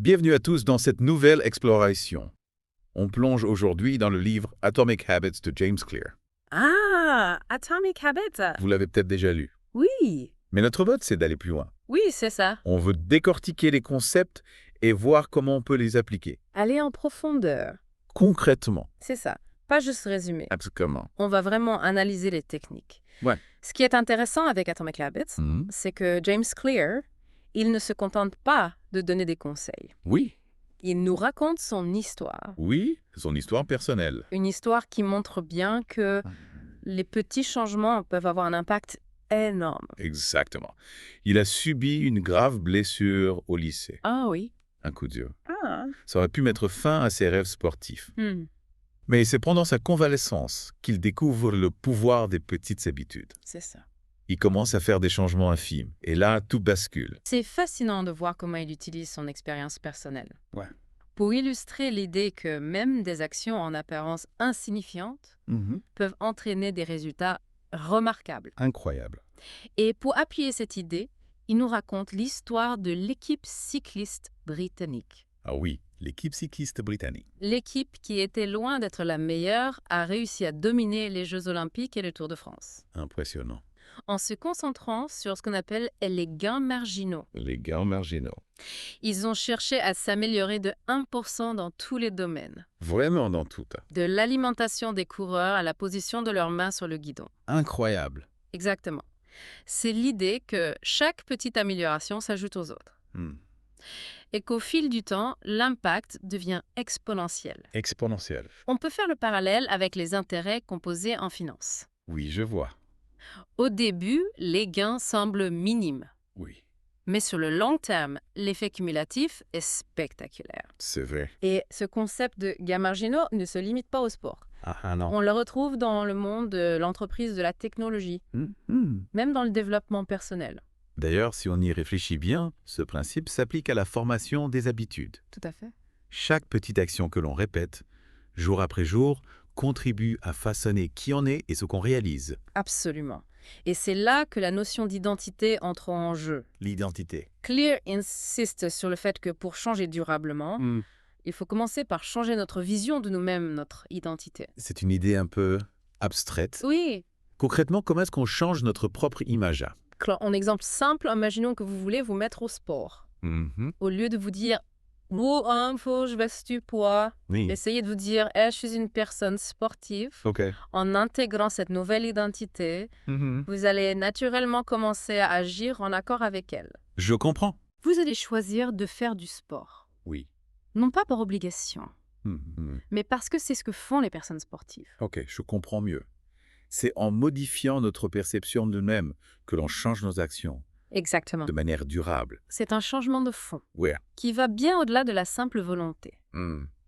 Bienvenue à tous dans cette nouvelle exploration. On plonge aujourd'hui dans le livre Atomic Habits de James Clear. Ah, Atomic Habits. Vous l'avez peut-être déjà lu. Oui, Mais notre but, c'est d'aller plus loin. oui, c'est ça. On veut décortiquer les concepts et voir comment on peut les appliquer. Aller en profondeur, Concrètement. c'est ça. Pas juste résumer. Absolument. On va vraiment analyser les techniques. Ouais. Ce qui est intéressant avec Atomic Habits, c'est que James Clear, il ne se contente pas de donner des conseils. Oui. Il nous raconte son histoire. Oui, son histoire personnelle. Une histoire qui montre bien que les petits changements peuvent avoir un impact énorme. Exactement. Il a subi une grave blessure au lycée. Ah oui. Un coup dur. Ah. Ça aurait pu mettre fin à ses rêves sportifs. Hmm. Mais c'est pendant sa convalescence qu'il découvre le pouvoir des petites habitudes. C'est ça. Il commence à faire des changements infimes. Et là, tout bascule. C'est fascinant de voir comment il utilise son expérience personnelle. Ouais. Pour illustrer l'idée que même des actions en apparence insignifiantes peuvent entraîner des résultats remarquables. Incroyable. Et pour appuyer cette idée, il nous raconte l'histoire de l'équipe cycliste britannique. Ah oui, l'équipe cycliste britannique. L'équipe qui était loin d'être la meilleure a réussi à dominer les Jeux Olympiques et le Tour de France, Impressionnant. en se concentrant sur ce qu'on appelle les gains marginaux. Les gains marginaux. Ils ont cherché à s'améliorer de 1% dans tous les domaines. Vraiment dans tout. De l'alimentation des coureurs à la position de leurs mains sur le guidon. Incroyable. Exactement. C'est l'idée que chaque petite amélioration s'ajoute aux autres. Et qu'au fil du temps, l'impact devient exponentiel. Exponentiel. On peut faire le parallèle avec les intérêts composés en finance. Oui, je vois. Au début, les gains semblent minimes. Oui, Mais sur le long terme, l'effet cumulatif est spectaculaire. c'est vrai. Et ce concept de gains marginaux ne se limite pas au sport. Ah non. On le retrouve dans le monde de l'entreprise de la technologie, même dans le développement personnel. D'ailleurs, si on y réfléchit bien, ce principe s'applique à la formation des habitudes. Tout à fait. Chaque petite action que l'on répète, jour après jour, contribue à façonner qui on est et ce qu'on réalise. Absolument. Et c'est là que la notion d'identité entre en jeu. L'identité. Clear insiste sur le fait que pour changer durablement, il faut commencer par changer notre vision de nous-mêmes, notre identité. C'est une idée un peu abstraite. Oui. Concrètement, comment est-ce qu'on change notre propre image? En exemple simple, imaginons que vous voulez vous mettre au sport. Au lieu de vous dire « Oh, faut que je baisse du poids », Oui. essayez de vous dire « je suis une personne sportive ». OK. En intégrant cette nouvelle identité, vous allez naturellement commencer à agir en accord avec elle. Je comprends. Vous allez choisir de faire du sport. Oui. Non pas par obligation, mais parce que c'est ce que font les personnes sportives. OK, je comprends mieux. C'est en modifiant notre perception de nous-mêmes que l'on change nos actions Exactement. de manière durable. C'est un changement de fond Ouais. qui va bien au-delà de la simple volonté.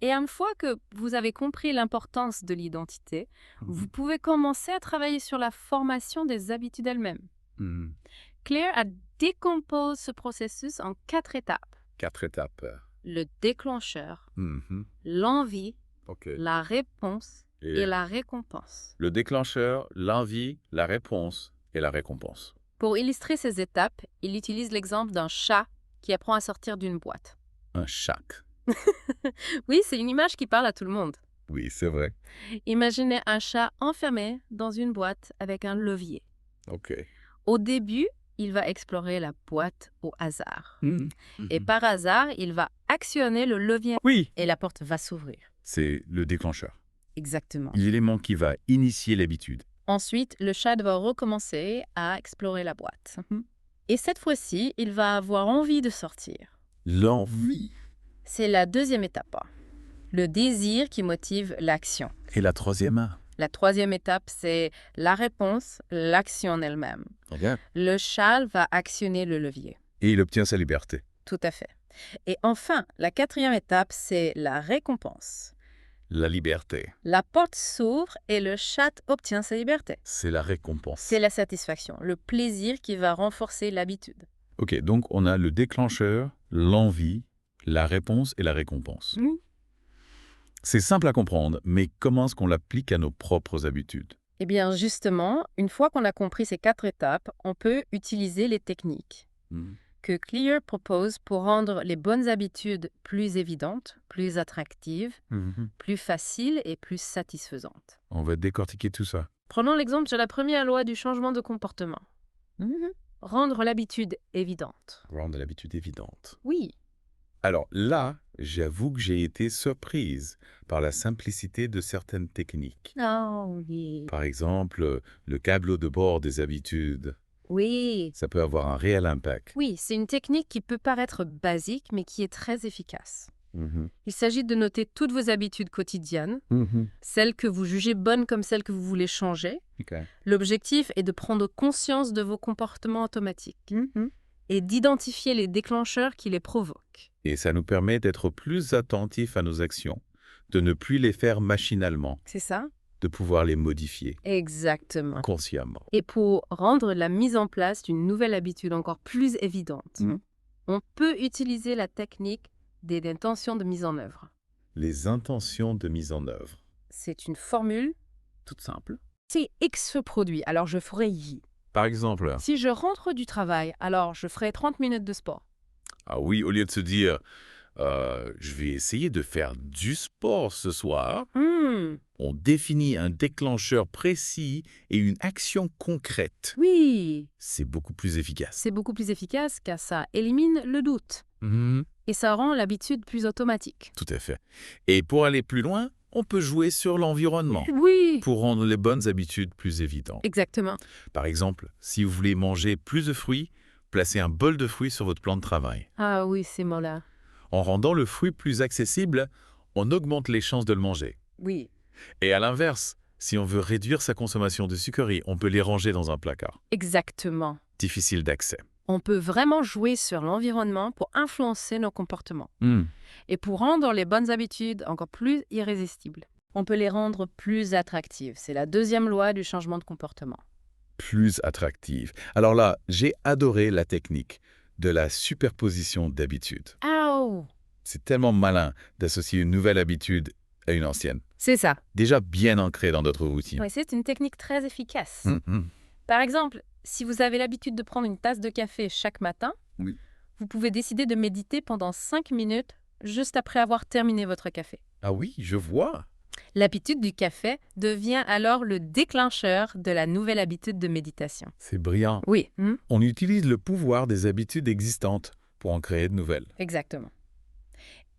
Et une fois que vous avez compris l'importance de l'identité, vous pouvez commencer à travailler sur la formation des habitudes elles-mêmes. Claire a décomposé ce processus en 4 étapes. 4 étapes. Le déclencheur, l'envie, OK. la réponse et la récompense. Le déclencheur, l'envie, la réponse et la récompense. Pour illustrer ces étapes, il utilise l'exemple d'un chat qui apprend à sortir d'une boîte. Un chac. Oui, c'est une image qui parle à tout le monde. Oui, c'est vrai. Imaginez un chat enfermé dans une boîte avec un levier. OK. Au début, il va explorer la boîte au hasard. Et par hasard, il va actionner le levier Oui. et la porte va s'ouvrir. C'est le déclencheur. Exactement. L'élément qui va initier l'habitude. Ensuite, le chat va recommencer à explorer la boîte. Et cette fois-ci, il va avoir envie de sortir. L'envie. C'est la deuxième étape. Le désir qui motive l'action. Et la troisième? La troisième étape, c'est la réponse, l'action en elle-même. Regarde. Le chat va actionner le levier. Et il obtient sa liberté. Tout à fait. Et enfin, la quatrième étape, c'est la récompense. La liberté. La porte s'ouvre et le chat obtient sa liberté. C'est la récompense. C'est la satisfaction, le plaisir qui va renforcer l'habitude. OK, donc on a le déclencheur, l'envie, la réponse et la récompense. C'est simple à comprendre, mais comment est-ce qu'on l'applique à nos propres habitudes? Eh bien, justement, une fois qu'on a compris ces 4 étapes, on peut utiliser les techniques que Clear propose pour rendre les bonnes habitudes plus évidentes, plus attractives, plus faciles et plus satisfaisantes. On va décortiquer tout ça. Prenons l'exemple de la première loi du changement de comportement. Rendre l'habitude évidente. Rendre l'habitude évidente. Oui. Alors là, j'avoue que j'ai été surprise par la simplicité de certaines techniques. Oh oui. Par exemple, le tableau de bord des habitudes. Oui. Ça peut avoir un réel impact. Oui, c'est une technique qui peut paraître basique, mais qui est très efficace. Il s'agit de noter toutes vos habitudes quotidiennes, celles que vous jugez bonnes comme celles que vous voulez changer. Okay. L'objectif est de prendre conscience de vos comportements automatiques et d'identifier les déclencheurs qui les provoquent. Et ça nous permet d'être plus attentifs à nos actions, de ne plus les faire machinalement, C'est ça? de pouvoir les modifier Exactement. consciemment. Et pour rendre la mise en place d'une nouvelle habitude encore plus évidente, on peut utiliser la technique des intentions de mise en œuvre. Les intentions de mise en œuvre. C'est une formule Toute simple. Si X se produit, alors je ferai Y. Par exemple, Si je rentre du travail, alors je ferai 30 minutes de sport. ah oui, au lieu de se dire je vais essayer de faire du sport ce soir, on définit un déclencheur précis et une action concrète. Oui, C'est beaucoup plus efficace. c'est beaucoup plus efficace car ça élimine le doute et ça rend l'habitude plus automatique. Tout à fait. Et pour aller plus loin, on peut jouer sur l'environnement Oui, pour rendre les bonnes habitudes plus évidentes. exactement. Par exemple, si vous voulez manger plus de fruits, placez un bol de fruits sur votre plan de travail. Ah oui, ces mots-là. En rendant le fruit plus accessible, on augmente les chances de le manger. Oui, Et à l'inverse, si on veut réduire sa consommation de sucreries, on peut les ranger dans un placard. exactement. Difficile d'accès. On peut vraiment jouer sur l'environnement pour influencer nos comportements et pour rendre les bonnes habitudes encore plus irrésistibles. On peut les rendre plus attractives. C'est la deuxième loi du changement de comportement. Plus attractive. Alors là, j'ai adoré la technique de la superposition d'habitudes. Oh, C'est tellement malin d'associer une nouvelle habitude à une ancienne, c'est ça. déjà bien ancrée dans notre routine. Oui, c'est une technique très efficace. Mhm. Par exemple, si vous avez l'habitude de prendre une tasse de café chaque matin, Oui. vous pouvez décider de méditer pendant 5 minutes juste après avoir terminé votre café. Ah oui, je vois. L'habitude du café devient alors le déclencheur de la nouvelle habitude de méditation. C'est brillant. Oui, On utilise le pouvoir des habitudes existantes pour en créer de nouvelles. exactement.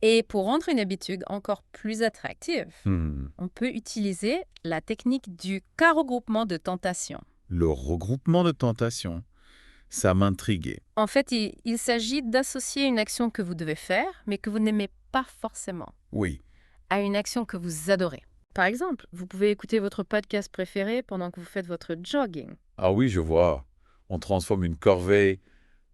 Et pour rendre une habitude encore plus attractive, on peut utiliser la technique du regroupement de tentations. Le regroupement de tentations, ça m'intriguait. En fait, il s'agit d'associer une action que vous devez faire, mais que vous n'aimez pas forcément, Oui. à une action que vous adorez. Par exemple, vous pouvez écouter votre podcast préféré pendant que vous faites votre jogging. Ah oui, je vois. On transforme une corvée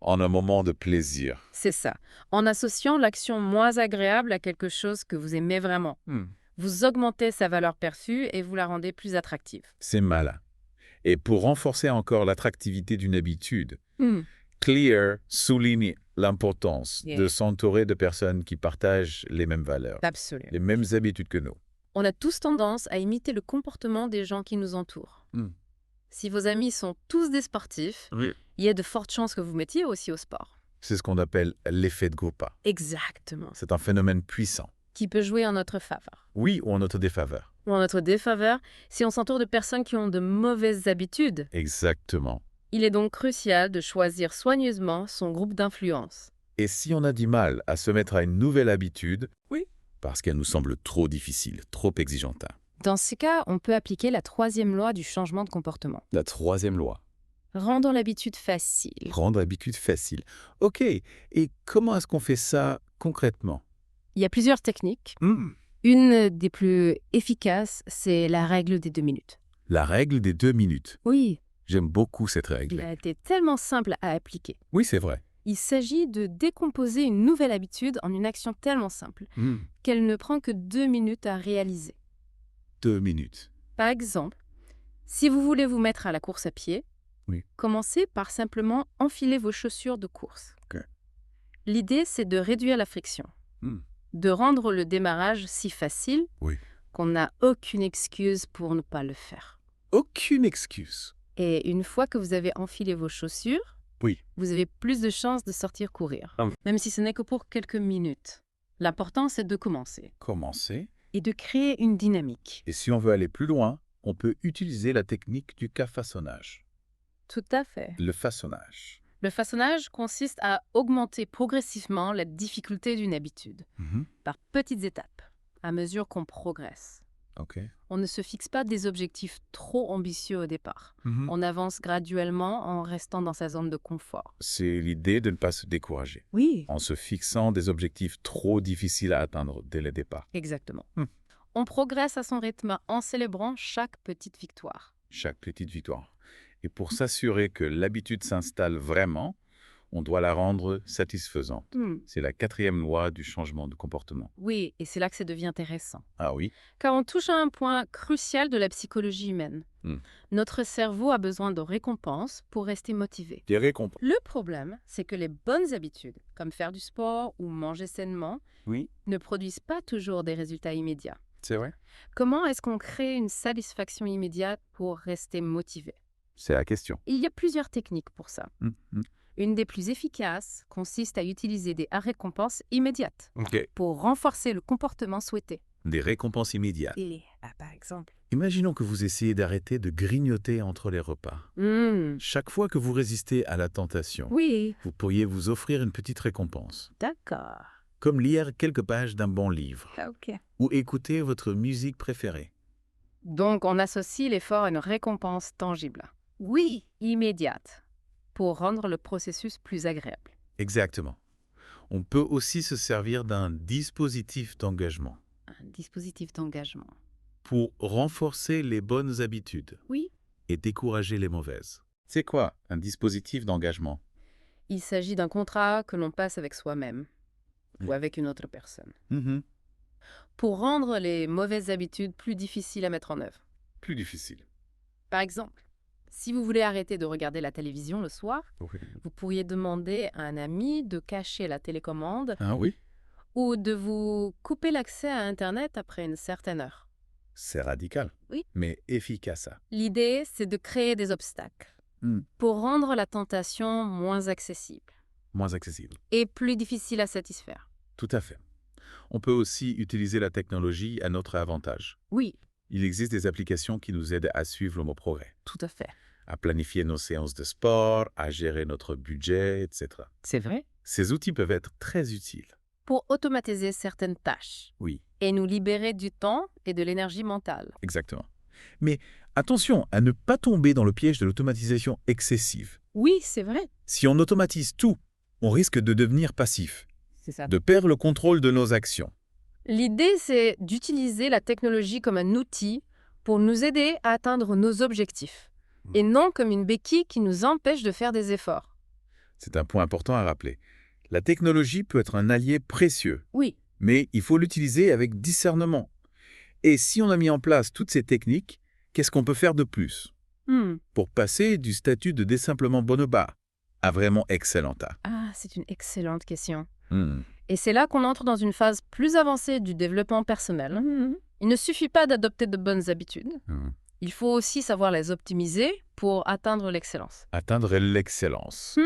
en un moment de plaisir. C'est ça, en associant l'action moins agréable à quelque chose que vous aimez vraiment. Vous augmentez sa valeur perçue et vous la rendez plus attractive. C'est malin. Et pour renforcer encore l'attractivité d'une habitude, Clear souligne l'importance de s'entourer de personnes qui partagent les mêmes valeurs, Absolument. les mêmes habitudes que nous. On a tous tendance à imiter le comportement des gens qui nous entourent. Si vos amis sont tous des sportifs, il y a de fortes chances que vous mettiez aussi au sport. C'est ce qu'on appelle l'effet de groupe. Exactement. C'est un phénomène puissant. Qui peut jouer en notre faveur. Oui, ou en notre défaveur. Ou en notre défaveur, si on s'entoure de personnes qui ont de mauvaises habitudes. Exactement. Il est donc crucial de choisir soigneusement son groupe d'influence. Et si on a du mal à se mettre à une nouvelle habitude, parce qu'elle nous semble trop difficile, trop exigeante. Dans ce cas, on peut appliquer la troisième loi du changement de comportement. La troisième loi. Rendons l'habitude facile. Rendre l'habitude facile. Ok, et comment est-ce qu'on fait ça concrètement? Il y a plusieurs techniques. Une des plus efficaces, c'est la règle des 2 minutes. La règle des 2 minutes. Oui. J'aime beaucoup cette règle. Elle a été tellement simple à appliquer. Oui, c'est vrai. Il s'agit de décomposer une nouvelle habitude en une action tellement simple qu'elle ne prend que 2 minutes à réaliser. 2 minutes. Par exemple, si vous voulez vous mettre à la course à pied, commencez par simplement enfiler vos chaussures de course. L'idée, c'est de réduire la friction, de rendre le démarrage si facile qu'on n'a aucune excuse pour ne pas le faire. Aucune excuse. Et une fois que vous avez enfilé vos chaussures, Oui. Vous avez plus de chances de sortir courir, même si ce n'est que pour quelques minutes. L'important, c'est de commencer. Commencer. Et de créer une dynamique. Et si on veut aller plus loin, on peut utiliser la technique du façonnage. Tout à fait. Le façonnage. Le façonnage consiste à augmenter progressivement la difficulté d'une habitude, par petites étapes, à mesure qu'on progresse. OK. On ne se fixe pas des objectifs trop ambitieux au départ. On avance graduellement en restant dans sa zone de confort. C'est l'idée de ne pas se décourager. Oui. En se fixant des objectifs trop difficiles à atteindre dès le départ. Exactement. On progresse à son rythme en célébrant chaque petite victoire. Chaque petite victoire. Et pour s'assurer que l'habitude s'installe vraiment, on doit la rendre satisfaisante. C'est la 4e loi du changement de comportement. Oui, et c'est là que ça devient intéressant. Ah oui? Car on touche à un point crucial de la psychologie humaine. Notre cerveau a besoin de récompenses pour rester motivé. Des récompenses. Le problème, c'est que les bonnes habitudes, comme faire du sport ou manger sainement, ne produisent pas toujours des résultats immédiats. C'est vrai? Comment est-ce qu'on crée une satisfaction immédiate pour rester motivé? C'est la question. Il y a plusieurs techniques pour ça. Une des plus efficaces consiste à utiliser des récompenses immédiates pour renforcer le comportement souhaité. Des récompenses immédiates. Par exemple. Imaginons que vous essayez d'arrêter de grignoter entre les repas. Chaque fois que vous résistez à la tentation, vous pourriez vous offrir une petite récompense. D'accord. Comme lire quelques pages d'un bon livre. Ou écouter votre musique préférée. Donc, on associe l'effort à une récompense tangible. Immédiate, pour rendre le processus plus agréable. Exactement. On peut aussi se servir d'un dispositif d'engagement. Un dispositif d'engagement. Pour renforcer les bonnes habitudes. Et décourager les mauvaises. C'est quoi un dispositif d'engagement? Il s'agit d'un contrat que l'on passe avec soi-même ou avec une autre personne. Pour rendre les mauvaises habitudes plus difficiles à mettre en œuvre. Plus difficile. Par exemple, si vous voulez arrêter de regarder la télévision le soir, vous pourriez demander à un ami de cacher la télécommande ou de vous couper l'accès à Internet après une certaine heure. C'est radical, mais efficace. L'idée, c'est de créer des obstacles pour rendre la tentation moins accessible. Moins accessible. Et plus difficile à satisfaire. Tout à fait. On peut aussi utiliser la technologie à notre avantage. Il existe des applications qui nous aident à suivre nos progrès. Tout à fait. À planifier nos séances de sport, à gérer notre budget, etc. C'est vrai. Ces outils peuvent être très utiles. Pour automatiser certaines tâches. Et nous libérer du temps et de l'énergie mentale. Exactement. Mais attention à ne pas tomber dans le piège de l'automatisation excessive. C'est vrai. Si on automatise tout, on risque de devenir passif. C'est ça. De perdre le contrôle de nos actions. L'idée, c'est d'utiliser la technologie comme un outil pour nous aider à atteindre nos objectifs. Et non comme une béquille qui nous empêche de faire des efforts. C'est un point important à rappeler. La technologie peut être un allié précieux. Mais il faut l'utiliser avec discernement. Et si on a mis en place toutes ces techniques, qu'est-ce qu'on peut faire de plus pour passer du statut de désimplement bonoba à vraiment excellenta? C'est une excellente question. Et c'est là qu'on entre dans une phase plus avancée du développement personnel. Il ne suffit pas d'adopter de bonnes habitudes. Il faut aussi savoir les optimiser pour atteindre l'excellence. Atteindre l'excellence.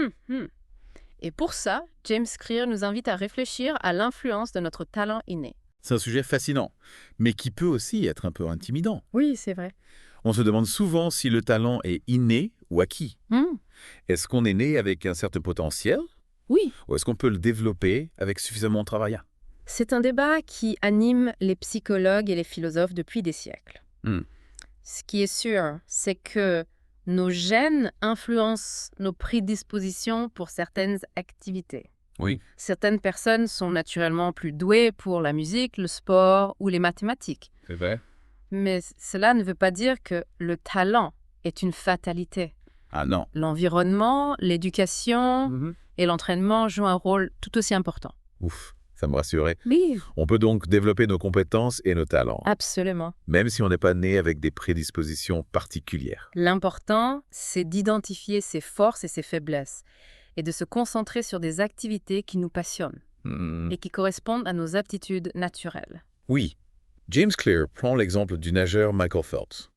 Et pour ça, James Clear nous invite à réfléchir à l'influence de notre talent inné. C'est un sujet fascinant, mais qui peut aussi être un peu intimidant. C'est vrai. On se demande souvent si le talent est inné ou acquis. Est-ce qu'on est né avec un certain potentiel? Ou est-ce qu'on peut le développer avec suffisamment de travail? C'est un débat qui anime les psychologues et les philosophes depuis des siècles. Ce qui est sûr, c'est que nos gènes influencent nos prédispositions pour certaines activités. Certaines personnes sont naturellement plus douées pour la musique, le sport ou les mathématiques. C'est vrai. Mais cela ne veut pas dire que le talent est une fatalité. Non. L'environnement, l'éducation et l'entraînement jouent un rôle tout aussi important. Ouf, ça me rassurait. On peut donc développer nos compétences et nos talents. Absolument. Même si on n'est pas né avec des prédispositions particulières. L'important, c'est d'identifier ses forces et ses faiblesses et de se concentrer sur des activités qui nous passionnent et qui correspondent à nos aptitudes naturelles. James Clear prend l'exemple du nageur Michael Phelps.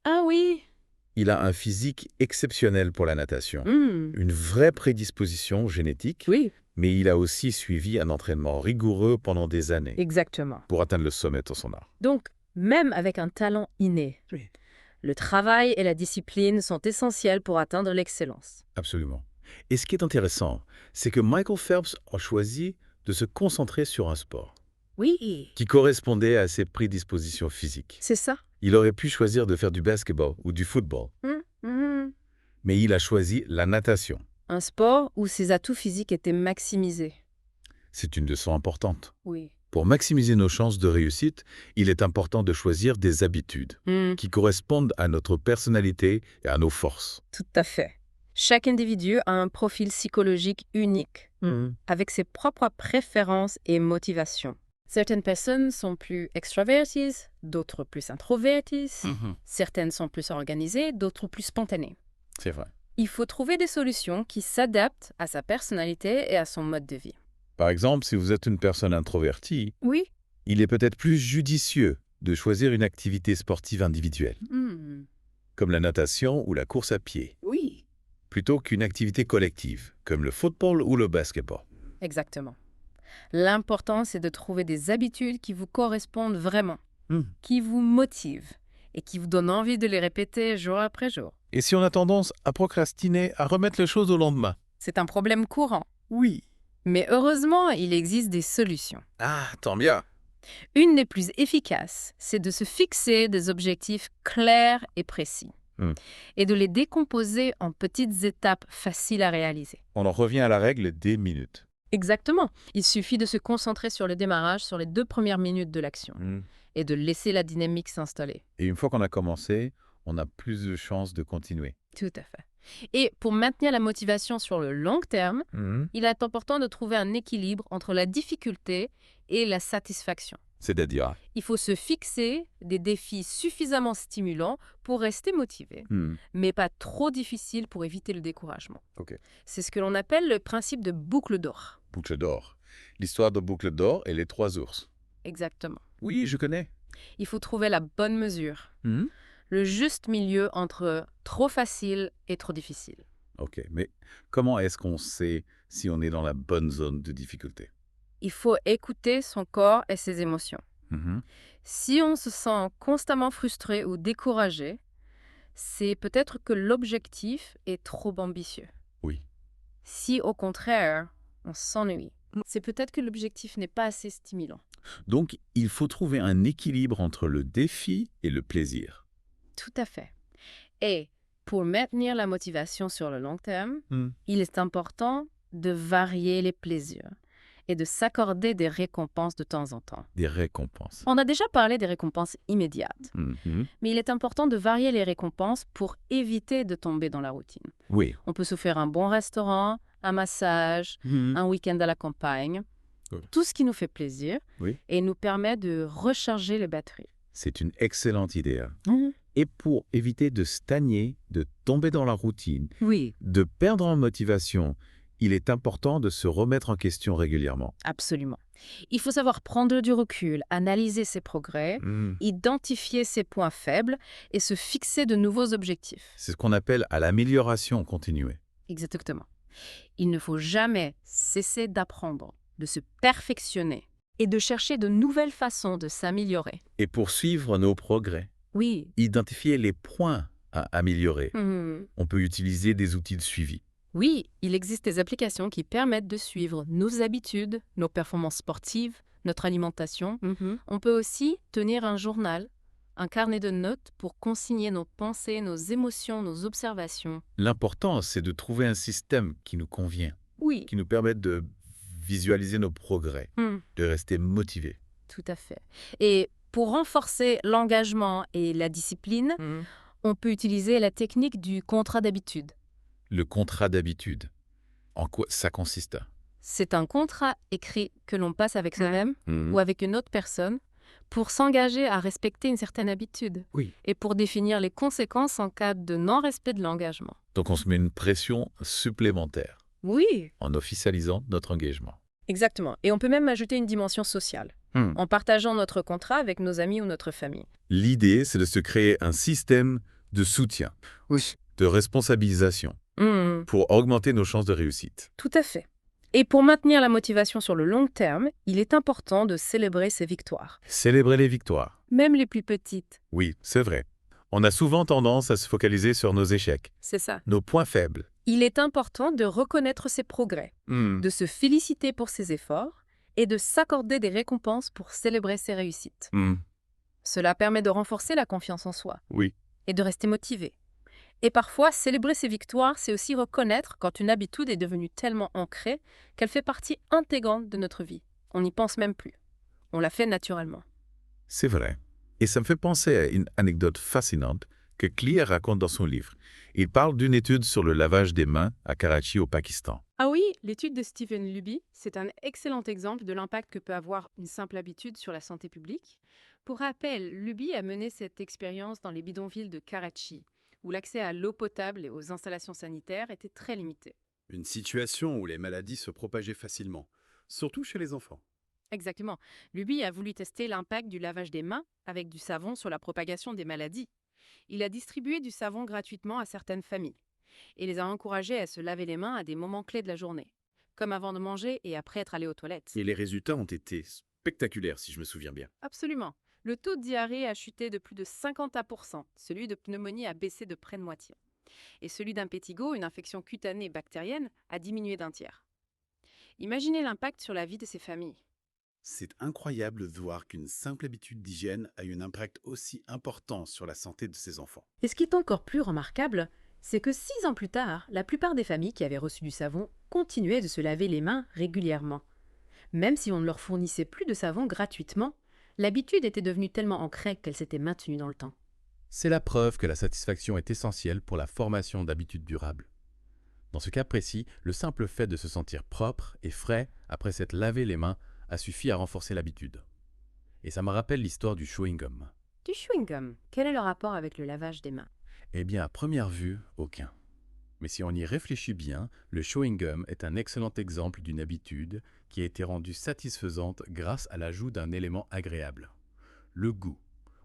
il a un physique exceptionnel pour la natation. Une vraie prédisposition génétique, Oui, mais il a aussi suivi un entraînement rigoureux pendant des années exactement. pour atteindre le sommet de son art. Donc, même avec un talent inné, le travail et la discipline sont essentiels pour atteindre l'excellence. Absolument. Et ce qui est intéressant, c'est que Michael Phelps a choisi de se concentrer sur un sport Oui, qui correspondait à ses prédispositions physiques. c'est ça. Il aurait pu choisir de faire du basketball ou du football, mais il a choisi la natation. Un sport où ses atouts physiques étaient maximisés. C'est une leçon importante. Oui. Pour maximiser nos chances de réussite, il est important de choisir des habitudes qui correspondent à notre personnalité et à nos forces. Tout à fait. Chaque individu a un profil psychologique unique, avec ses propres préférences et motivations. Certaines personnes sont plus extraverties, d'autres plus introverties. Certaines sont plus organisées, d'autres plus spontanées. C'est vrai. Il faut trouver des solutions qui s'adaptent à sa personnalité et à son mode de vie. Par exemple, si vous êtes une personne introvertie, Oui. il est peut-être plus judicieux de choisir une activité sportive individuelle, comme la natation ou la course à pied, Oui. plutôt qu'une activité collective, comme le football ou le basketball. Exactement. L'important, c'est de trouver des habitudes qui vous correspondent vraiment, qui vous motivent et qui vous donnent envie de les répéter jour après jour. Et si on a tendance à procrastiner, à remettre les choses au lendemain? C'est un problème courant. Oui. Mais heureusement, il existe des solutions. Ah, tant bien. Une des plus efficaces, c'est de se fixer des objectifs clairs et précis et de les décomposer en petites étapes faciles à réaliser. On en revient à la règle des minutes. Exactement. Il suffit de se concentrer sur le démarrage, sur les 2 premières minutes de l'action et de laisser la dynamique s'installer. Et une fois qu'on a commencé, on a plus de chances de continuer. Tout à fait. Et pour maintenir la motivation sur le long terme, il est important de trouver un équilibre entre la difficulté et la satisfaction. C'est-à-dire? Il faut se fixer des défis suffisamment stimulants pour rester motivé, mais pas trop difficiles pour éviter le découragement. Ok. C'est ce que l'on appelle le principe de boucle d'or. Boucle d'or. L'histoire de Boucle d'or et les 3 ours. Exactement. Oui, je connais. Il faut trouver la bonne mesure, le juste milieu entre trop facile et trop difficile. Ok, mais comment est-ce qu'on sait si on est dans la bonne zone de difficulté? Il faut écouter son corps et ses émotions. Si on se sent constamment frustré ou découragé, c'est peut-être que l'objectif est trop ambitieux. Oui. Si au contraire, on s'ennuie, c'est peut-être que l'objectif n'est pas assez stimulant. Donc, il faut trouver un équilibre entre le défi et le plaisir. Tout à fait. Et pour maintenir la motivation sur le long terme, il est important de varier les plaisirs et de s'accorder des récompenses de temps en temps. Des récompenses. On a déjà parlé des récompenses immédiates, mais il est important de varier les récompenses pour éviter de tomber dans la routine. Oui. On peut se faire un bon restaurant, un massage, un week-end à la campagne, tout ce qui nous fait plaisir et nous permet de recharger les batteries. C'est une excellente idée. Et pour éviter de stagner, de tomber dans la routine, de perdre en motivation, il est important de se remettre en question régulièrement. Absolument. Il faut savoir prendre du recul, analyser ses progrès, identifier ses points faibles et se fixer de nouveaux objectifs. C'est ce qu'on appelle à l'amélioration continuée. Exactement. Il ne faut jamais cesser d'apprendre, de se perfectionner et de chercher de nouvelles façons de s'améliorer. Et poursuivre nos progrès. Oui. Identifier les points à améliorer. On peut utiliser des outils de suivi. Oui, il existe des applications qui permettent de suivre nos habitudes, nos performances sportives, notre alimentation. On peut aussi tenir un journal, un carnet de notes pour consigner nos pensées, nos émotions, nos observations. L'important, c'est de trouver un système qui nous convient, qui nous permette de visualiser nos progrès, de rester motivés. Tout à fait. Et pour renforcer l'engagement et la discipline, on peut utiliser la technique du contrat d'habitude. Le contrat d'habitude. En quoi ça consiste? C'est un contrat écrit que l'on passe avec soi-même ou avec une autre personne pour s'engager à respecter une certaine habitude et pour définir les conséquences en cas de non-respect de l'engagement. Donc on se met une pression supplémentaire en officialisant notre engagement. Exactement. Et on peut même ajouter une dimension sociale en partageant notre contrat avec nos amis ou notre famille. L'idée, c'est de se créer un système de soutien, Oui. de responsabilisation, pour augmenter nos chances de réussite. Tout à fait. Et pour maintenir la motivation sur le long terme, il est important de célébrer ses victoires, Célébrer les victoires. même les plus petites. Oui, c'est vrai. On a souvent tendance à se focaliser sur nos échecs, C'est ça. nos points faibles. Il est important de reconnaître ses progrès, de se féliciter pour ses efforts et de s'accorder des récompenses pour célébrer ses réussites. Cela permet de renforcer la confiance en soi Oui. et de rester motivé. Et parfois, célébrer ses victoires, c'est aussi reconnaître quand une habitude est devenue tellement ancrée qu'elle fait partie intégrante de notre vie. On n'y pense même plus. On la fait naturellement. C'est vrai. Et ça me fait penser à une anecdote fascinante que Clear raconte dans son livre. Il parle d'une étude sur le lavage des mains à Karachi, au Pakistan. Ah oui, l'étude de Stephen Luby, c'est un excellent exemple de l'impact que peut avoir une simple habitude sur la santé publique. Pour rappel, Luby a mené cette expérience dans les bidonvilles de Karachi, où l'accès à l'eau potable et aux installations sanitaires était très limité. Une situation où les maladies se propageaient facilement, surtout chez les enfants. Exactement. Luby a voulu tester l'impact du lavage des mains avec du savon sur la propagation des maladies. Il a distribué du savon gratuitement à certaines familles et les a encouragés à se laver les mains à des moments clés de la journée, comme avant de manger et après être allés aux toilettes. Et les résultats ont été spectaculaires, si je me souviens bien. Absolument. Le taux de diarrhée a chuté de plus de 50%, celui de pneumonie a baissé de près de moitié. Et celui d'impétigo, une infection cutanée bactérienne, a diminué d'un tiers. Imaginez l'impact sur la vie de ces familles. C'est incroyable de voir qu'une simple habitude d'hygiène a eu un impact aussi important sur la santé de ces enfants. Et ce qui est encore plus remarquable, c'est que 6 ans plus tard, la plupart des familles qui avaient reçu du savon continuaient de se laver les mains régulièrement. Même si on ne leur fournissait plus de savon gratuitement, l'habitude était devenue tellement ancrée qu'elle s'était maintenue dans le temps. C'est la preuve que la satisfaction est essentielle pour la formation d'habitudes durables. Dans ce cas précis, le simple fait de se sentir propre et frais après s'être lavé les mains a suffi à renforcer l'habitude. Et ça me rappelle l'histoire du chewing-gum. Du chewing-gum, quel est le rapport avec le lavage des mains? Eh bien, à première vue, aucun. Mais si on y réfléchit bien, le chewing-gum est un excellent exemple d'une habitude qui a été rendue satisfaisante grâce à l'ajout d'un élément agréable. Le goût.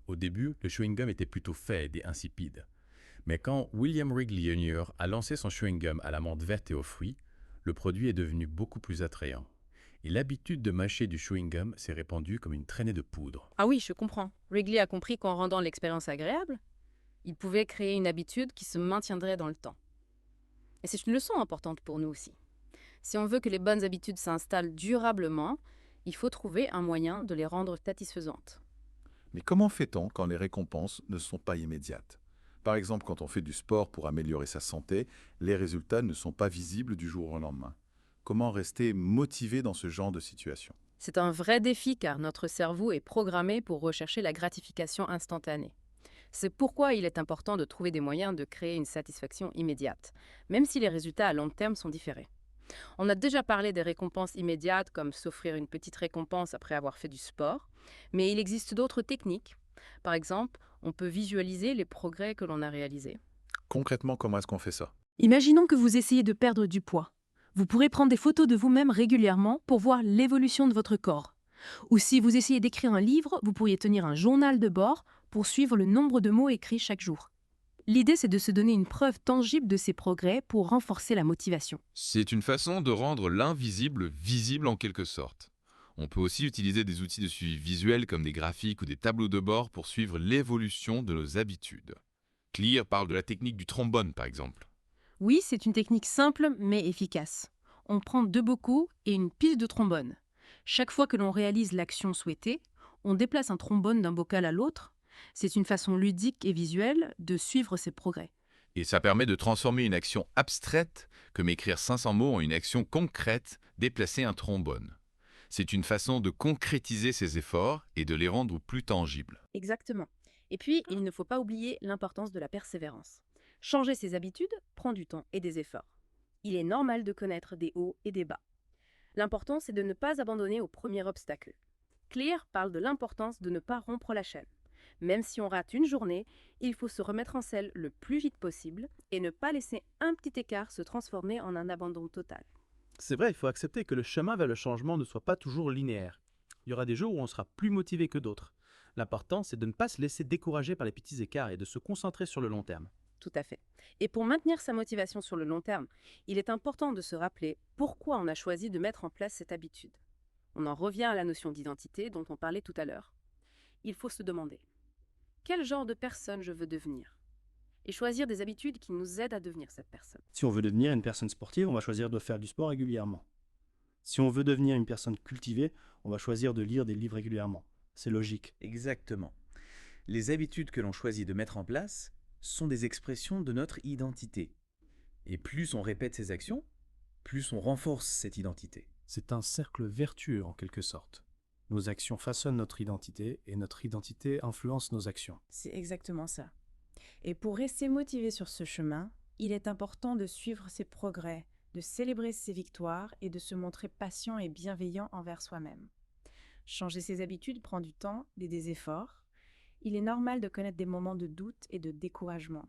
Au début, le chewing-gum était plutôt fade et insipide. Mais quand William Wrigley Jr. a lancé son chewing-gum à la menthe verte et aux fruits, le produit est devenu beaucoup plus attrayant. Et l'habitude de mâcher du chewing-gum s'est répandue comme une traînée de poudre. Ah oui, je comprends. Wrigley a compris qu'en rendant l'expérience agréable, il pouvait créer une habitude qui se maintiendrait dans le temps. Et c'est une leçon importante pour nous aussi. Si on veut que les bonnes habitudes s'installent durablement, il faut trouver un moyen de les rendre satisfaisantes. Mais comment fait-on quand les récompenses ne sont pas immédiates? Par exemple, quand on fait du sport pour améliorer sa santé, les résultats ne sont pas visibles du jour au lendemain. Comment rester motivé dans ce genre de situation? C'est un vrai défi car notre cerveau est programmé pour rechercher la gratification instantanée. C'est pourquoi il est important de trouver des moyens de créer une satisfaction immédiate, même si les résultats à long terme sont différés. On a déjà parlé des récompenses immédiates comme s'offrir une petite récompense après avoir fait du sport, mais il existe d'autres techniques. Par exemple, on peut visualiser les progrès que l'on a réalisés. Concrètement, comment est-ce qu'on fait ça? Imaginons que vous essayez de perdre du poids. Vous pourrez prendre des photos de vous-même régulièrement pour voir l'évolution de votre corps. Ou si vous essayez d'écrire un livre, vous pourriez tenir un journal de bord pour suivre le nombre de mots écrits chaque jour. L'idée, c'est de se donner une preuve tangible de ces progrès pour renforcer la motivation. C'est une façon de rendre l'invisible visible en quelque sorte. On peut aussi utiliser des outils de suivi visuel comme des graphiques ou des tableaux de bord pour suivre l'évolution de nos habitudes. Clear parle de la technique du trombone par exemple. Oui, c'est une technique simple mais efficace. On prend 2 bocaux et une pile de trombone. Chaque fois que l'on réalise l'action souhaitée, on déplace un trombone d'un bocal à l'autre. C'est une façon ludique et visuelle de suivre ses progrès. Et ça permet de transformer une action abstraite, comme écrire 500 mots, en une action concrète, déplacer un trombone. C'est une façon de concrétiser ses efforts et de les rendre plus tangibles. Exactement. Et puis, il ne faut pas oublier l'importance de la persévérance. Changer ses habitudes prend du temps et des efforts. Il est normal de connaître des hauts et des bas. L'important, c'est de ne pas abandonner au premier obstacle. Clear parle de l'importance de ne pas rompre la chaîne. Même si on rate une journée, il faut se remettre en selle le plus vite possible et ne pas laisser un petit écart se transformer en un abandon total. C'est vrai, il faut accepter que le chemin vers le changement ne soit pas toujours linéaire. Il y aura des jours où on sera plus motivé que d'autres. L'important, c'est de ne pas se laisser décourager par les petits écarts et de se concentrer sur le long terme. Tout à fait. Et pour maintenir sa motivation sur le long terme, il est important de se rappeler pourquoi on a choisi de mettre en place cette habitude. On en revient à la notion d'identité dont on parlait tout à l'heure. Il faut se demander quel genre de personne je veux devenir et choisir des habitudes qui nous aident à devenir cette personne. Si on veut devenir une personne sportive, on va choisir de faire du sport régulièrement. Si on veut devenir une personne cultivée, on va choisir de lire des livres régulièrement. C'est logique. Exactement. Les habitudes que l'on choisit de mettre en place sont des expressions de notre identité. Et plus on répète ces actions, plus on renforce cette identité. C'est un cercle vertueux en quelque sorte. Nos actions façonnent notre identité et notre identité influence nos actions. C'est exactement ça. Et pour rester motivé sur ce chemin, il est important de suivre ses progrès, de célébrer ses victoires et de se montrer patient et bienveillant envers soi-même. Changer ses habitudes prend du temps et des efforts. Il est normal de connaître des moments de doute et de découragement.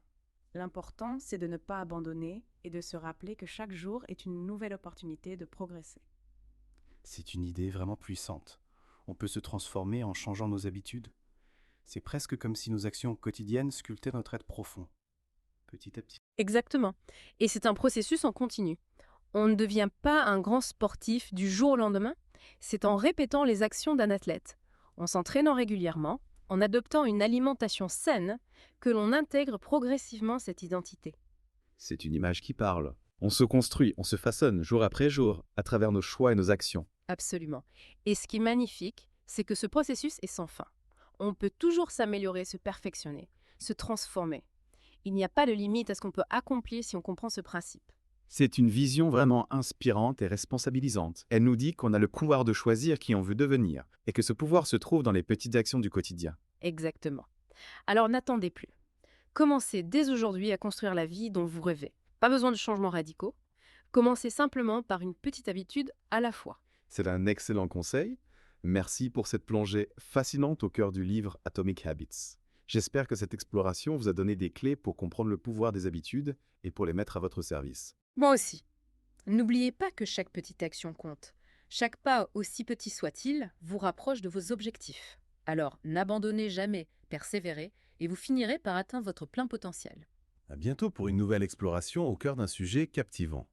L'important, c'est de ne pas abandonner et de se rappeler que chaque jour est une nouvelle opportunité de progresser. C'est une idée vraiment puissante. On peut se transformer en changeant nos habitudes. C'est presque comme si nos actions quotidiennes sculptaient notre être profond, petit à petit. Exactement. Et c'est un processus en continu. On ne devient pas un grand sportif du jour au lendemain. C'est en répétant les actions d'un athlète, en s'entraînant régulièrement, en adoptant une alimentation saine, que l'on intègre progressivement cette identité. C'est une image qui parle. On se construit, on se façonne jour après jour, à travers nos choix et nos actions. Absolument. Et ce qui est magnifique, c'est que ce processus est sans fin. On peut toujours s'améliorer, se perfectionner, se transformer. Il n'y a pas de limite à ce qu'on peut accomplir si on comprend ce principe. C'est une vision vraiment inspirante et responsabilisante. Elle nous dit qu'on a le pouvoir de choisir qui on veut devenir, et que ce pouvoir se trouve dans les petites actions du quotidien. Exactement. Alors n'attendez plus. Commencez dès aujourd'hui à construire la vie dont vous rêvez. Pas besoin de changements radicaux. Commencez simplement par une petite habitude à la fois. C'est un excellent conseil. Merci pour cette plongée fascinante au cœur du livre Atomic Habits. J'espère que cette exploration vous a donné des clés pour comprendre le pouvoir des habitudes et pour les mettre à votre service. Moi aussi. N'oubliez pas que chaque petite action compte. Chaque pas, aussi petit soit-il, vous rapproche de vos objectifs. Alors n'abandonnez jamais, persévérez, et vous finirez par atteindre votre plein potentiel. À bientôt pour une nouvelle exploration au cœur d'un sujet captivant.